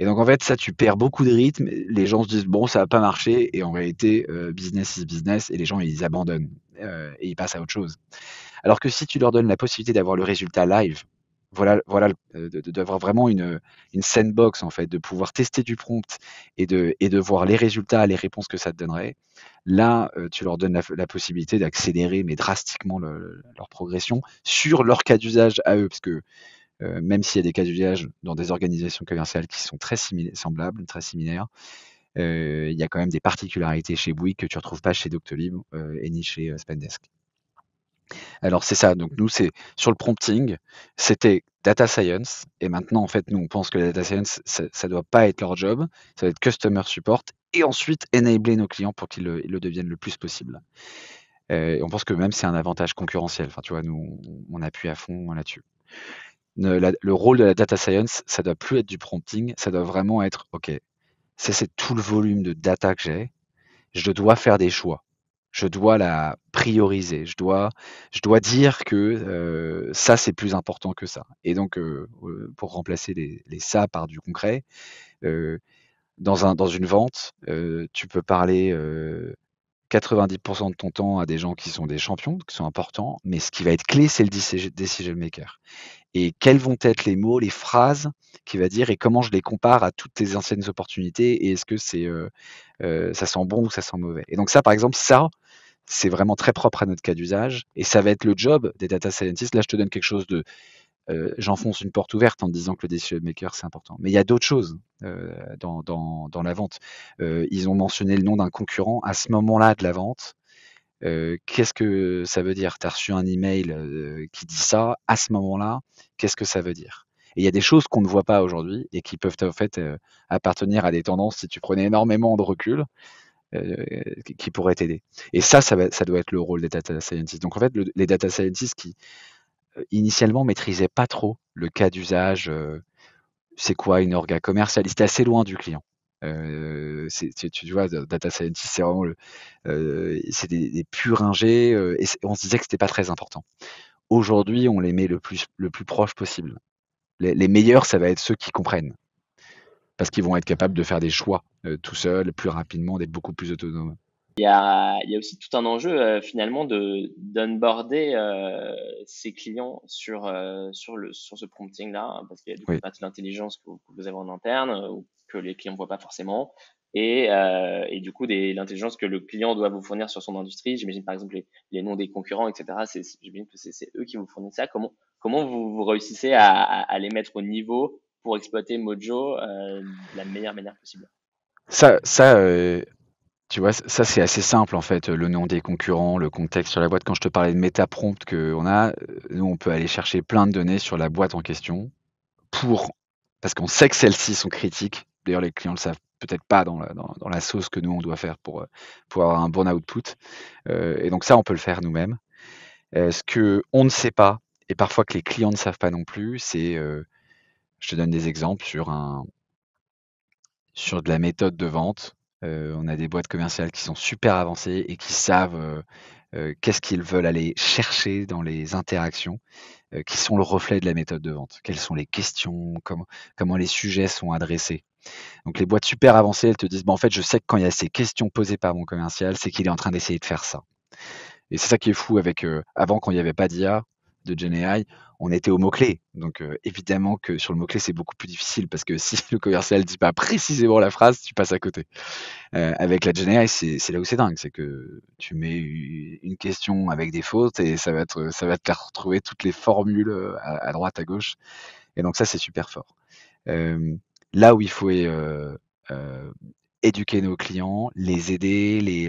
Et donc en fait, ça, tu perds beaucoup de rythme. Les gens se disent bon, ça va pas marcher. Et en réalité, business is business et les gens ils abandonnent et ils passent à autre chose. Alors que si tu leur donnes la possibilité d'avoir le résultat live, voilà, d'avoir vraiment une sandbox en fait, de pouvoir tester du prompt et de voir les résultats, les réponses que ça te donnerait. Là, tu leur donnes la possibilité d'accélérer, mais drastiquement leur progression sur leur cas d'usage à eux, parce que même s'il y a des cas d'usage dans des organisations commerciales qui sont très semblables, très similaires, il y a quand même des particularités chez Bouygues que tu retrouves pas chez Doctolib et ni chez Spendesk. Alors c'est ça, donc nous c'est sur le prompting, c'était data science et maintenant en fait nous on pense que la data science ça doit pas être leur job, ça va être customer support et ensuite enabler nos clients pour qu'ils le deviennent le plus possible. Et on pense que même c'est un avantage concurrentiel, enfin tu vois, nous on appuie à fond là-dessus. Le rôle de la data science, ça doit plus être du prompting, ça doit vraiment être: «OK, ça c'est tout le volume de data que j'ai, je dois faire des choix. Je dois la prioriser. Je dois dire que ça, c'est plus important que ça. Et donc, pour remplacer les ça par du concret, euh, dans une vente, tu peux parler 90% de ton temps à des gens qui sont des champions, qui sont importants, mais ce qui va être clé, c'est le decision maker. Et quels vont être les mots, les phrases qu'il va dire et comment je les compare à toutes tes anciennes opportunités et est-ce que ça sent bon ou ça sent mauvais. Et donc ça, par exemple, c'est vraiment très propre à notre cas d'usage et ça va être le job des data scientists. Là, je te donne quelque chose de j'enfonce une porte ouverte en te disant que le decision maker, c'est important. Mais il y a d'autres choses dans la vente. Ils ont mentionné le nom d'un concurrent à ce moment-là de la vente. Qu'est-ce que ça veut dire? Tu as reçu un email qui dit ça, à ce moment-là, qu'est-ce que ça veut dire? Et il y a des choses qu'on ne voit pas aujourd'hui et qui peuvent en fait appartenir à des tendances si tu prenais énormément de recul, qui pourraient t'aider. Et ça doit être le rôle des data scientists. Donc en fait, les data scientists qui initialement maîtrisaient pas trop le cas d'usage, c'est quoi une orga commerciale? Ils étaient assez loin du client. Tu vois, data scientist, c'est vraiment c'est des purs ingés, et on se disait que c'était pas très important. Aujourd'hui, on les met le plus proche possible. Les meilleurs, ça va être ceux qui comprennent, parce qu'ils vont être capables de faire des choix tout seuls, plus rapidement, d'être beaucoup plus autonomes. Il y a aussi tout un enjeu finalement d'onboarder ses clients sur ce prompting là, parce qu'il y a du coup Oui. une partie de l'intelligence que vous avez en interne ou que les clients ne voient pas forcément et du coup l'intelligence que le client doit vous fournir sur son industrie. J'imagine par exemple les noms des concurrents, etc. J'imagine que c'est eux qui vous fournissent ça. Comment vous réussissez à les mettre au niveau pour exploiter Mojo de la meilleure manière possible? Ça, tu vois, ça c'est assez simple en fait, le nom des concurrents, le contexte sur la boîte. Quand je te parlais de méta-prompt qu'on a, nous on peut aller chercher plein de données sur la boîte en question parce qu'on sait que celles-ci sont critiques. D'ailleurs, les clients le savent peut-être pas dans la sauce que nous on doit faire pour avoir un bon output. Et donc ça, on peut le faire nous-mêmes. Ce qu'on ne sait pas, et parfois que les clients ne savent pas non plus, c'est, je te donne des exemples sur de la méthode de vente. On a des boîtes commerciales qui sont super avancées et qui savent qu'est-ce qu'ils veulent aller chercher dans les interactions, qui sont le reflet de la méthode de vente. Quelles sont les questions, comment les sujets sont adressés. Donc les boîtes super avancées, elles te disent, bah, en fait, je sais que quand il y a ces questions posées par mon commercial, c'est qu'il est en train d'essayer de faire ça. Et c'est ça qui est fou avec avant, quand il n'y avait pas d'IA, de GenAI, on était au mot-clé. Donc évidemment que sur le mot-clé, c'est beaucoup plus difficile parce que si le commercial ne dit pas précisément la phrase, tu passes à côté. Avec la GenAI, c'est là où c'est dingue, c'est que tu mets une question avec des fautes et ça va te faire retrouver toutes les formules à droite, à gauche. Et donc ça, c'est super fort. Là où il faut éduquer nos clients, les aider,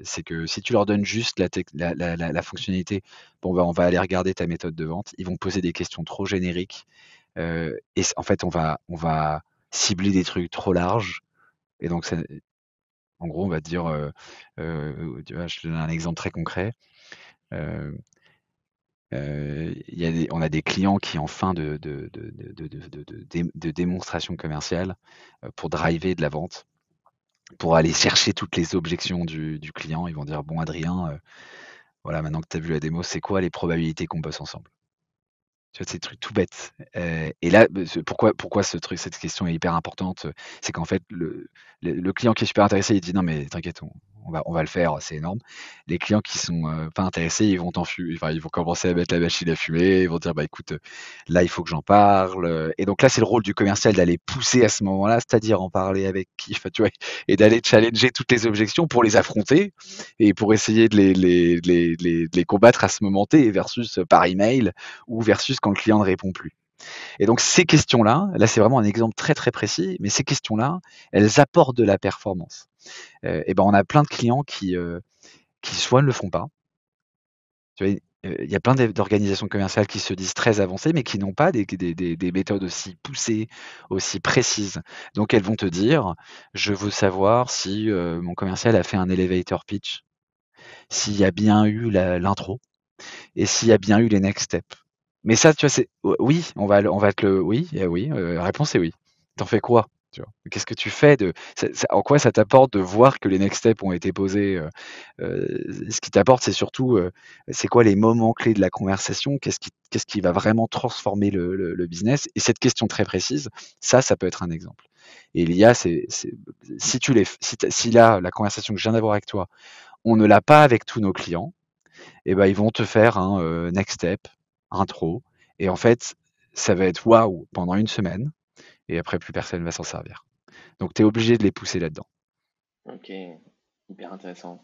c'est que si tu leur donnes juste la fonctionnalité, bon, bah, on va aller regarder ta méthode de vente, ils vont poser des questions trop génériques, et en fait, on va cibler des trucs trop larges et donc en gros, on va te dire, tu vois, je te donne un exemple très concret. Heu on a des clients qui en fin de démonstration commerciale, pour driver de la vente, pour aller chercher toutes les objections du client, ils vont dire: «Bon Adrien, voilà, maintenant que tu as vu la démo, c'est quoi les probabilités qu'on bosse ensemble?» Tu vois, c'est des trucs tout bêtes, et là, pourquoi cette question est hyper importante, c'est qu'en fait le client qui est super intéressé, il dit: «Non mais t'inquiète, on va le faire, c'est énorme». Les clients qui sont, pas intéressés, ils vont commencer à mettre la machine à fumer, ils vont dire: «Bah écoute, là il faut que j'en parle», et donc là, c'est le rôle du commercial d'aller pousser à ce moment-là, c'est-à-dire en parler avec qui, enfin tu vois? Et d'aller challenger toutes les objections pour les affronter et pour essayer de les combattre à ce moment T versus par email ou versus quand le client ne répond plus. Et donc ces questions-là, là c'est vraiment un exemple très très précis, mais ces questions-là, elles apportent de la performance. Et ben on a plein de clients qui soit ne le font pas. Tu vois, il y a plein d'organisations commerciales qui se disent très avancées, mais qui n'ont pas des méthodes aussi poussées, aussi précises. Donc elles vont te dire: «Je veux savoir si, mon commercial a fait un elevator pitch, s'il y a bien eu l'intro et s'il y a bien eu les next steps». Mais ça, tu vois, c'est oui, on va te le oui, oui, la réponse est oui. Tu en fais quoi? Tu vois? Qu'est-ce que tu fais de ça en quoi ça t'apporte de voir que les next steps ont été posés, ce qui t'apporte, c'est surtout, c'est quoi les moments clés de la conversation? Qu'est-ce qui va vraiment transformer le business? Et cette question très précise, ça peut être un exemple. Et l'IA, si là, la conversation que je viens d'avoir avec toi, On ne l'a pas avec tous nos clients. Et ben, ils vont te faire un next step, intro. Et en fait, ça va être waouh pendant une semaine. Et après, plus personne ne va s'en servir. Donc, tu es obligé de les pousser là-dedans. Ok, hyper intéressant.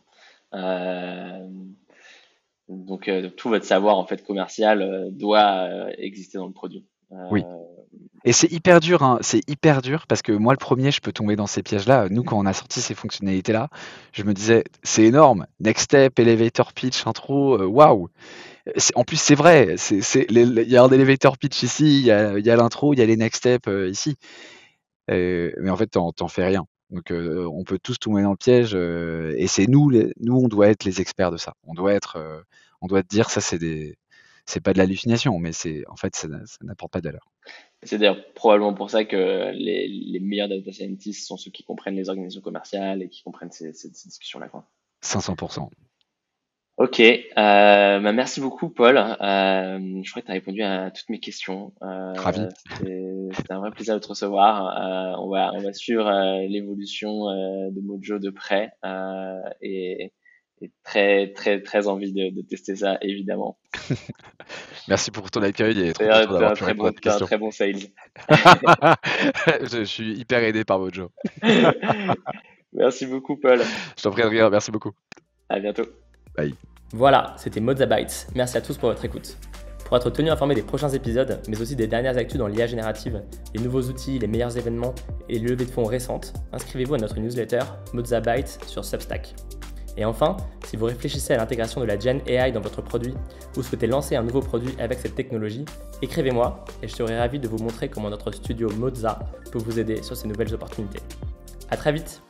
Donc, tout votre savoir en fait commercial doit exister dans le produit. Oui. Et c'est hyper dur, hein. C'est hyper dur parce que moi, le premier, je peux tomber dans ces pièges-là. Nous, quand on a sorti ces fonctionnalités-là, je me disais, c'est énorme. Next step, elevator pitch, intro, waouh. En plus, c'est vrai. Il y a un elevator pitch ici, il y a l'intro, il y a les next steps ici. Mais en fait, t'en fais rien. Donc, on peut tous tomber dans le piège. Et c'est nous, on doit être les experts de ça. On doit te dire, ça, c'est pas de l'hallucination, mais en fait, ça n'apporte pas de valeur. C'est d'ailleurs probablement pour ça que les meilleurs data scientists sont ceux qui comprennent les organisations commerciales et qui comprennent ces discussions-là, quoi. 500%. Ok, merci beaucoup Paul. Je crois que tu as répondu à toutes mes questions. Ravi. C'était un vrai plaisir de te recevoir. On va suivre l'évolution de Mojo de près et très très très envie de tester ça évidemment. Merci pour ton accueil et trop T'es content d'avoir un pu très répondre à bon, tes t'es un questions. très bon sales. Je suis hyper aidé par Mojo. Merci beaucoup Paul. Je t'en prie, Adrien, merci beaucoup. À bientôt. Bye. Voilà, c'était Mozzabytes. Merci à tous pour votre écoute. Pour être tenu informé des prochains épisodes, mais aussi des dernières actus dans l'IA générative, les nouveaux outils, les meilleurs événements et les levées de fonds récentes, inscrivez-vous à notre newsletter Mozzabytes sur Substack. Et enfin, si vous réfléchissez à l'intégration de la Gen AI dans votre produit ou souhaitez lancer un nouveau produit avec cette technologie, écrivez-moi et je serai ravi de vous montrer comment notre studio Mozza peut vous aider sur ces nouvelles opportunités. À très vite!